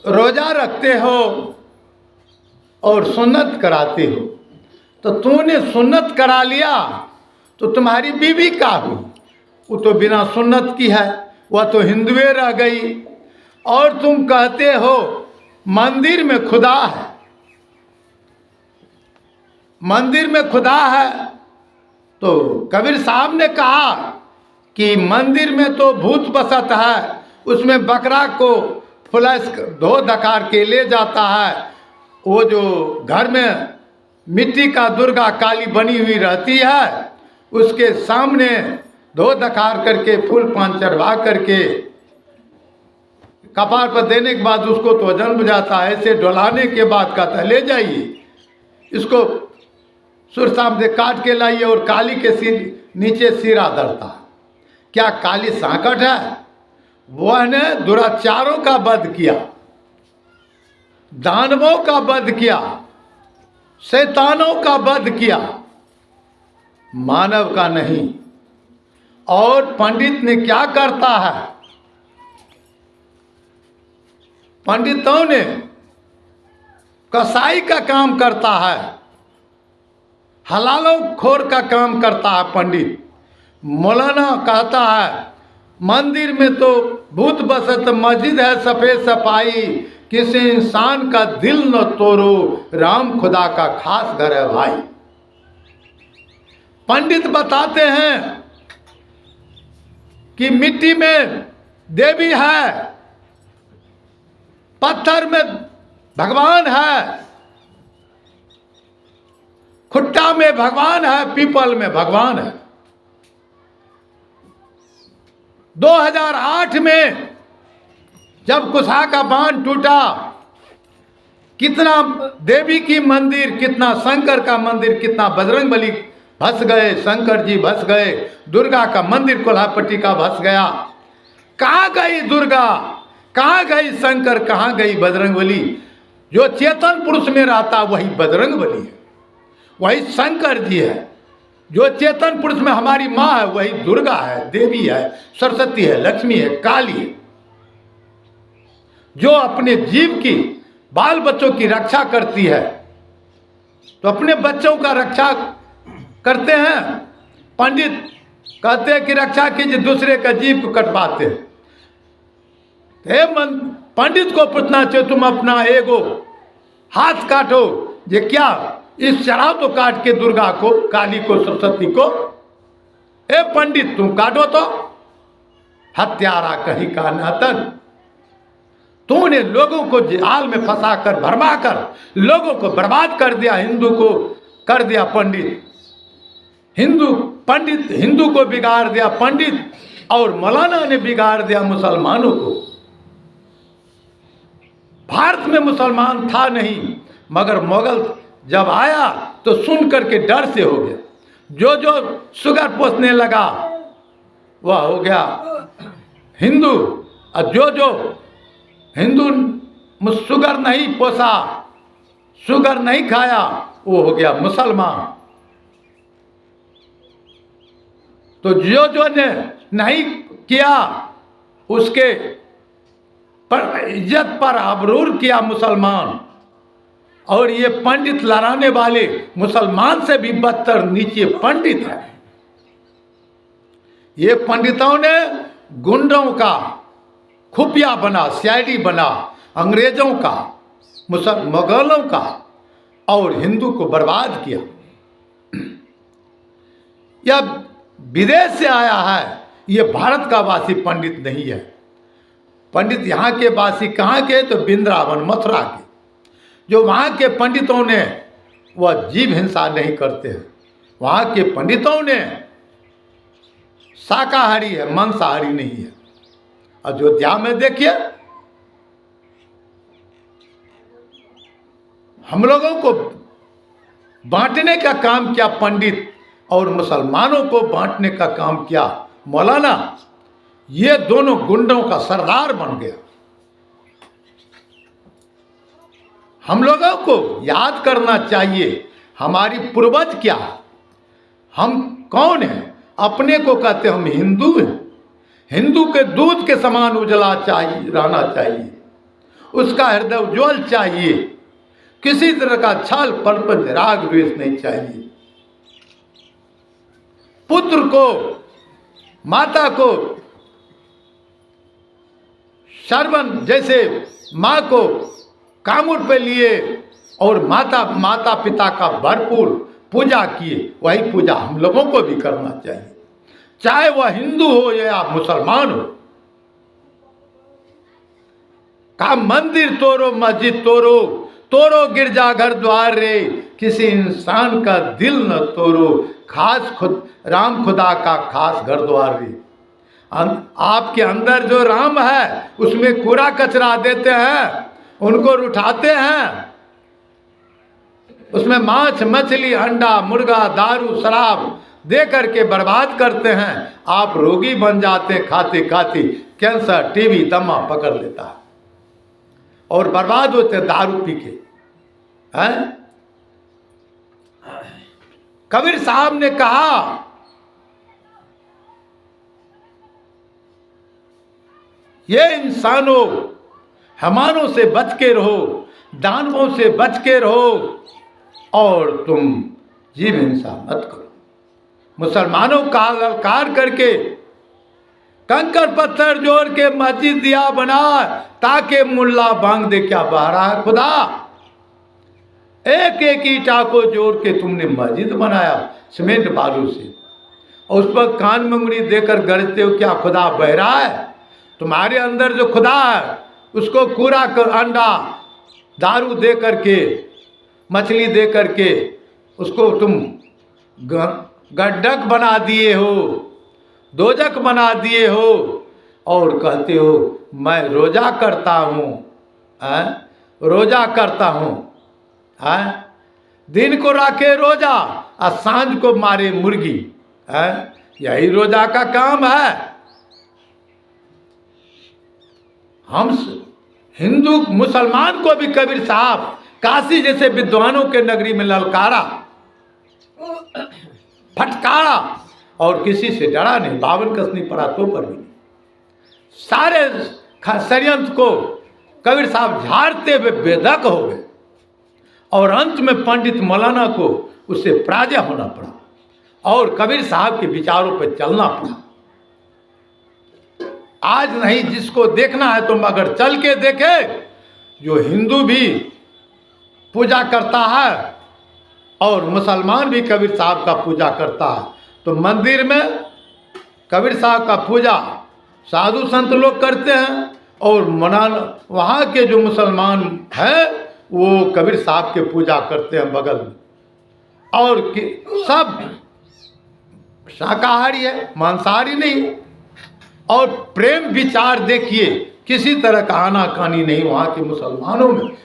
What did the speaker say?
रोजा रखते हो और सुन्नत कराते हो, तो तूने सुन्नत करा लिया तो तुम्हारी बीवी का हुई? वो तो बिना सुन्नत की है, वह तो हिंदुए रह गई। और तुम कहते हो मंदिर में खुदा है, मंदिर में खुदा है। तो कबीर साहब ने कहा कि मंदिर में तो भूत बसत है, उसमें बकरा को फ्लैश धो धकार के ले जाता है। वो जो घर में मिट्टी का दुर्गा काली बनी हुई रहती है, उसके सामने धो धकार करके फूल पान चढ़वा करके कपार पर देने के बाद उसको तो जन्म जाता है। ऐसे डुलाने के बाद कहता है ले जाइए इसको, सुर सामने काट के लाइए और काली के सिर नीचे सिरा धरता। क्या काली सांकट है? वह ने दुराचारों का वध किया, दानवों का वध किया, शैतानों का वध किया, मानव का नहीं। और पंडित ने क्या करता है? पंडितों ने कसाई का काम करता है, हलालों खोर का काम करता है पंडित। मौलाना कहता है मंदिर में तो भूत बसत, मस्जिद है सफेद सफाई, किसी इंसान का दिल न तोड़ो, राम खुदा का खास घर है भाई। पंडित बताते हैं कि मिट्टी में देवी है, पत्थर में भगवान है, खुट्टा में भगवान है, पीपल में भगवान है। 2008 में जब कुशा का बांध टूटा, कितना देवी की मंदिर, कितना शंकर का मंदिर, कितना बजरंगबली भस गए, शंकर जी भस गए, दुर्गा का मंदिर कोल्हापट्टी का भस गया। कहाँ गई दुर्गा, कहाँ गई शंकर, कहाँ गई बजरंगबली? जो चेतन पुरुष में रहता वही बजरंगबली है, वही शंकर जी है। जो चेतन पुरुष में हमारी माँ है वही दुर्गा है, देवी है, सरस्वती है, लक्ष्मी है, काली है। जो अपने जीव की, बाल बच्चों की रक्षा करती है, तो अपने बच्चों का रक्षा करते हैं। पंडित कहते हैं कि रक्षा कीजिए, दूसरे का जीव को कटवाते हैं। पंडित को पूछना चाहिए तुम अपना एगो हाथ काटो, ये क्या इस चढ़ाओ तो काट के दुर्गा को, काली को, सरस्वती को। ए पंडित तुम काटो तो, हत्यारा कहीं का नातन। तूने लोगों को जाल में फंसा कर, भरमा कर लोगों को बर्बाद कर दिया, हिंदू को कर दिया पंडित, हिंदू को बिगाड़ दिया पंडित, और मौलाना ने बिगाड़ दिया मुसलमानों को। भारत में मुसलमान था नहीं, मगर मुगल जब आया तो सुन करके डर से हो गया। जो जो शुगर पोसने लगा वह हो गया हिंदू, और जो जो हिंदू शुगर नहीं पोसा, शुगर नहीं खाया, वो हो गया मुसलमान। तो जो जो ने नहीं किया उसके पर इज्जत पर अबरूर किया मुसलमान। और ये पंडित लड़ाने वाले मुसलमान से भी बदतर नीचे पंडित है। ये पंडितों ने गुंडों का खुफिया बना, सीआईडी बना, अंग्रेजों का, मुगलों का, और हिंदू को बर्बाद किया। यह विदेश से आया है, ये भारत का वासी पंडित नहीं है। पंडित यहाँ के वासी कहाँ के? तो वृंदावन, मथुरा के। जो वहाँ के पंडितों ने वह जीव हिंसा नहीं करते हैं। वहाँ के पंडितों ने शाकाहारी है, मांसाहारी नहीं है। अयोध्या में देखिए, हम लोगों को बांटने का काम किया पंडित, और मुसलमानों को बांटने का काम किया मौलाना। ये दोनों गुंडों का सरदार बन गया। हम लोगों को याद करना चाहिए हमारी पूर्वज क्या, हम कौन हैं। अपने को कहते हम हिंदू हैं। हिंदू के दूध के समान उजला चाहिए, रहना चाहिए। उसका हृदय उज्ज्वल चाहिए, किसी तरह का छल प्रपंच राग द्वेष नहीं चाहिए। पुत्र को, माता को श्रवण, जैसे माँ को कामुर पे लिए और माता पिता का भरपूर पूजा किए, वही पूजा हम लोगों को भी करना चाहिए, चाहे वह हिंदू हो या मुसलमान हो। का मंदिर तोड़ो, मस्जिद तोड़ो, तोड़ो गिरजाघर द्वार रे, किसी इंसान का दिल न तोड़ो, खास खुद राम खुदा का खास घर द्वार रे। आपके अंदर जो राम है उसमें कूड़ा कचरा देते हैं, उनको उठाते हैं, उसमें मांस मछली अंडा मुर्गा दारू शराब दे करके बर्बाद करते हैं। आप रोगी बन जाते खाते खाते, कैंसर टीबी दमा पकड़ लेता है और बर्बाद होते दारू पी के हैं। कबीर साहब ने कहा ये इंसानों हमारों से बच के रहो, दानवों से बच के रहो और तुम जीव हिंसा मत करो। मुसलमानों का ललकार करके कंकर पत्थर जोड़ के मस्जिद दिया बना, ताकि मुल्ला बांग दे क्या बहा है खुदा। एक एक ईटा को जोड़ के तुमने मस्जिद बनाया सीमेंट बालू से, और उस पर कान में उंगली देकर गरजते हो क्या खुदा बह रहा है? तुम्हारे अंदर जो खुदा है उसको कूड़ा कर अंडा दारू दे करके मछली दे करके उसको तुम गड्ढक बना दिए हो, दोजक बना दिए हो, और कहते हो मैं रोजा करता हूँ, रोजा करता हूँ। दिन को रखे रोजा और सांझ को मारे मुर्गी, यही रोजा का काम है। हम हिंदू मुसलमान को भी कबीर साहब काशी जैसे विद्वानों के नगरी में ललकारा, फटकारा, और किसी से डरा नहीं, 52 कस नहीं पड़ा तो पर भी नहीं। सारे षड्यंत्र को कबीर साहब झाड़ते हुए बेधक हो गए, और अंत में पंडित मौलाना को उससे पराजय होना पड़ा और कबीर साहब के विचारों पर चलना पड़ा। आज नहीं, जिसको देखना है तुम अगर चल के देखे, जो हिंदू भी पूजा करता है और मुसलमान भी कबीर साहब का पूजा करता है, तो मंदिर में कबीर साहब का पूजा साधु संत लोग करते हैं, और वहाँ के जो मुसलमान हैं वो कबीर साहब के पूजा करते हैं बगल में, और सब शाकाहारी है, मांसाहारी नहीं है। और प्रेम विचार देखिए, किसी तरह का आनाकानी नहीं वहाँ के मुसलमानों में,